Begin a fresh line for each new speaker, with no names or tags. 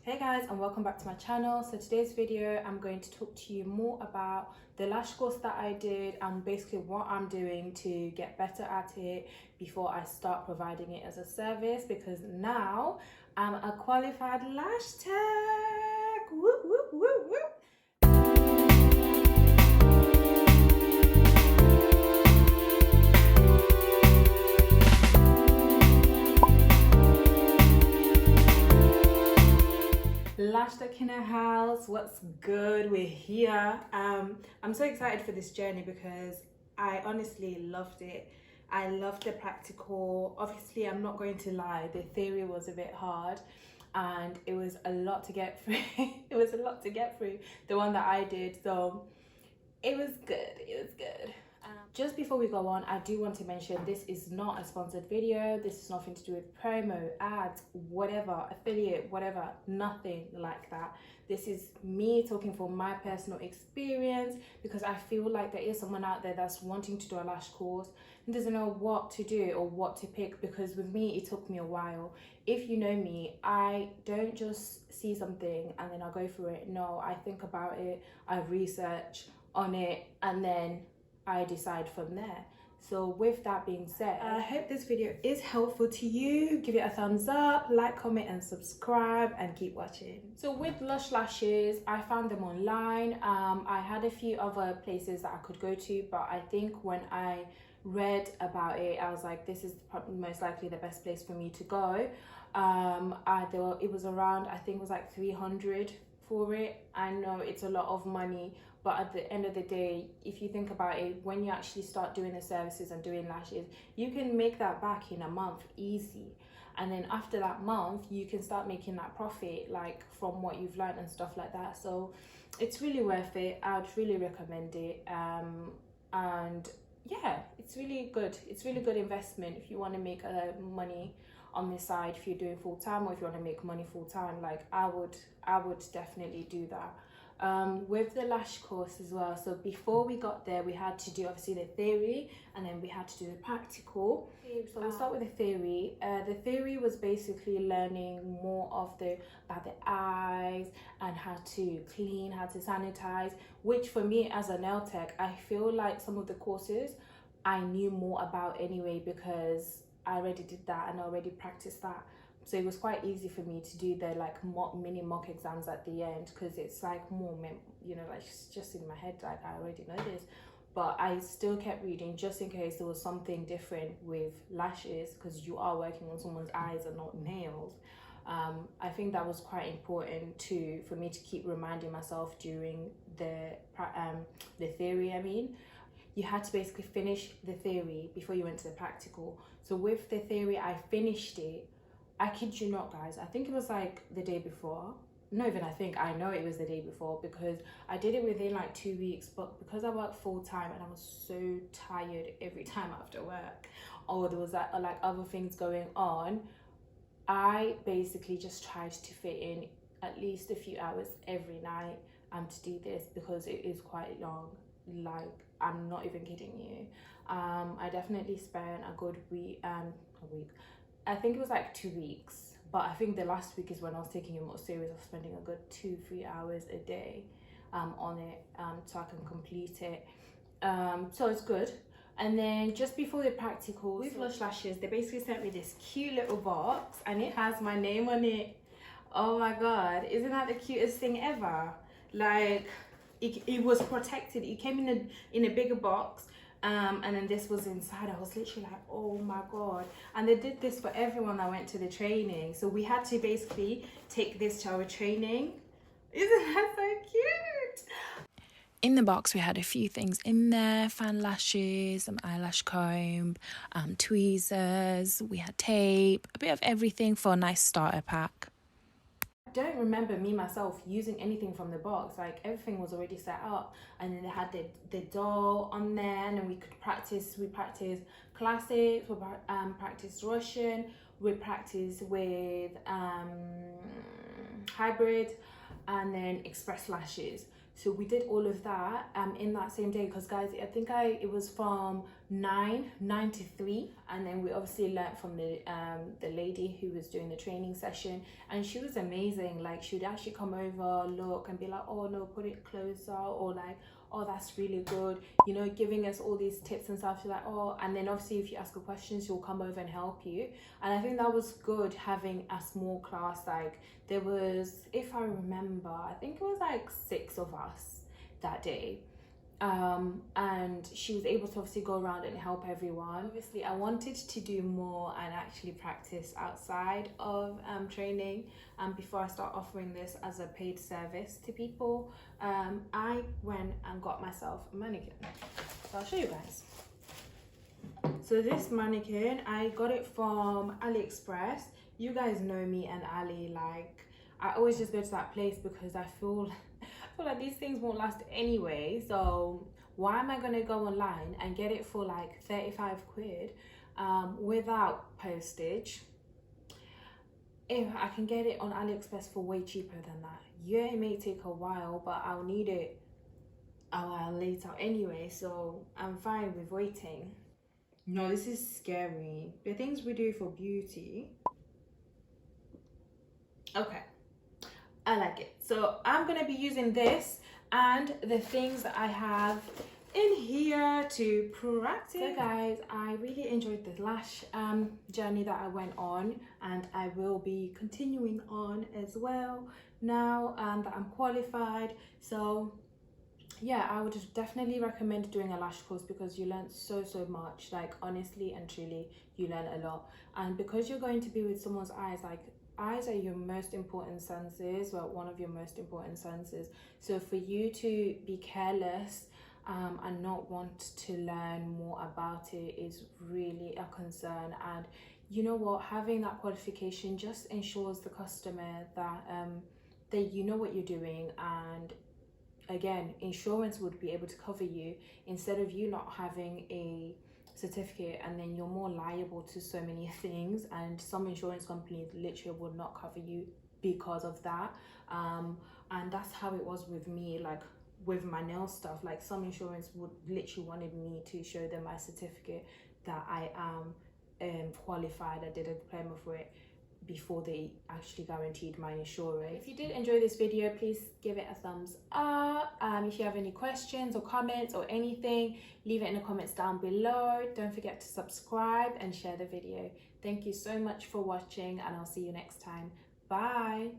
Hey guys, and welcome back to my channel. So today's video I'm going to talk to you more about the lash course that I did and basically what I'm doing to get better at it before I start providing it as a service, because now I'm a qualified lash tech. Woo, woo, woo, woo. Lash tech in a house, what's good? We're here. I'm so excited for this journey because I honestly loved it. I loved the practical. Obviously, I'm not going to lie, the theory was a bit hard and it was a lot to get through. It was a lot to get through, the one that I did. So it was good. It was good. Just before we go on, I do want to mention this is not a sponsored video. This is nothing to do with promo, ads, whatever, affiliate, whatever, nothing like that. This is me talking from my personal experience because I feel like there is someone out there that's wanting to do a lash course and doesn't know what to do or what to pick, because with me, it took me a while. If you know me, I don't just see something and then I go for it. No, I think about it, I research on it, and then I decide from there. So with that being said, I hope this video is helpful to you. Give it a thumbs up, like, comment and subscribe, and keep watching. So with Lush lashes, I found them online. I had a few other places that I could go to, but I think when I read about it, I was like, this is probably most likely the best place for me to go. It was around, I think it was like 300 for it. I know it's a lot of money, but at the end of the day, if you think about it, when you actually start doing the services and doing lashes, you can make that back in a month easy. And then after that month, you can start making that profit, like from what you've learned and stuff like that. So it's really worth it. I'd really recommend it. And yeah, it's really good. It's really good investment if you want to make money on the side, if you're doing full-time, or if you want to make money full-time. Like I would definitely do that. With the lash course as well, so before we got there, we had to do obviously the theory and then we had to do the practical. So we'll start with the theory. The theory was basically learning more of about the eyes and how to clean, how to sanitize, which for me as a nail tech, I feel like some of the courses I knew more about anyway, because I already did that and I already practiced that. So it was quite easy for me to do the like mini mock exams at the end, because it's like more, you know, like just in my head, like I already know this, but I still kept reading just in case there was something different with lashes, because you are working on someone's eyes and not nails. I think that was quite important for me to keep reminding myself during the theory. I mean, you had to basically finish the theory before you went to the practical. So with the theory, I finished it. I kid you not, guys, I think it was like the day before. Not even I think, I know it was the day before, because I did it within like 2 weeks, but because I work full time and I was so tired every time after work, or there was like other things going on, I basically just tried to fit in at least a few hours every night to do this, because it is quite long. Like, I'm not even kidding you. I definitely spent a good week, I think it was like 2 weeks, but I think the last week is when I was taking it more serious, of spending a good 2-3 hours a day on it, so I can complete it. So it's good. And then just before the practical, with Lush lashes, they basically sent me this cute little box and it has my name on it. Oh my god, isn't that the cutest thing ever? Like, it was protected. It came in a bigger box. And then this was inside. I was literally like, oh my god. And they did this for everyone that went to the training, so we had to basically take this to our training. Isn't that so cute?
In the box, we had a few things in there: fan lashes, some eyelash comb, tweezers, we had tape, a bit of everything for a nice starter pack.
I don't remember me myself using anything from the box. Like, everything was already set up, and then they had the doll on there, and then we practiced classics, we practiced Russian, we practiced with hybrid, and then express lashes. So we did all of that in that same day, because guys, I think it was from 9 to 3, and then we obviously learned from the lady who was doing the training session, and she was amazing. Like, she would actually come over, look, and be like, oh no, put it closer, or like, oh, that's really good, you know, giving us all these tips and stuff. She's like, oh, and then obviously if you ask her questions, she'll come over and help you. And I think that was good, having a small class. Like, there was, if I remember, I think it was like 6 of us that day. And she was able to obviously go around and help everyone. Obviously, I wanted to do more and actually practice outside of training, before I start offering this as a paid service to people. I went and got myself a mannequin, so I'll show you guys. So this mannequin, I got it from AliExpress. You guys know me and Ali, like, I always just go to that place because I feel like these things won't last anyway. So why am I gonna go online and get it for like 35 quid without postage, if I can get it on AliExpress for way cheaper than that? Yeah, it may take a while, but I'll need it a while later anyway, so I'm fine with waiting. No, this is scary. The things we do for beauty. Okay, I like it. So I'm gonna be using this and the things that I have in here to practice. So guys, I really enjoyed the lash journey that I went on, and I will be continuing on as well now that I'm qualified. So yeah, I would definitely recommend doing a lash course because you learn so much. Like, honestly and truly, you learn a lot. And because you're going to be with someone's eyes, like, eyes are your most important senses, well, one of your most important senses. So for you to be careless and not want to learn more about it is really a concern. And you know what, having that qualification just ensures the customer that that you know what you're doing. And again, insurance would be able to cover you instead of you not having a certificate, and then you're more liable to so many things, and some insurance companies literally would not cover you because of that. And that's how it was with me, like with my nail stuff. Like, some insurance would literally wanted me to show them my certificate that I am qualified, I did a diploma for it, before they actually guaranteed my insurance. If you did enjoy this video, please give it a thumbs up. If you have any questions or comments or anything, leave it in the comments down below. Don't forget to subscribe and share the video. Thank you so much for watching, and I'll see you next time. Bye.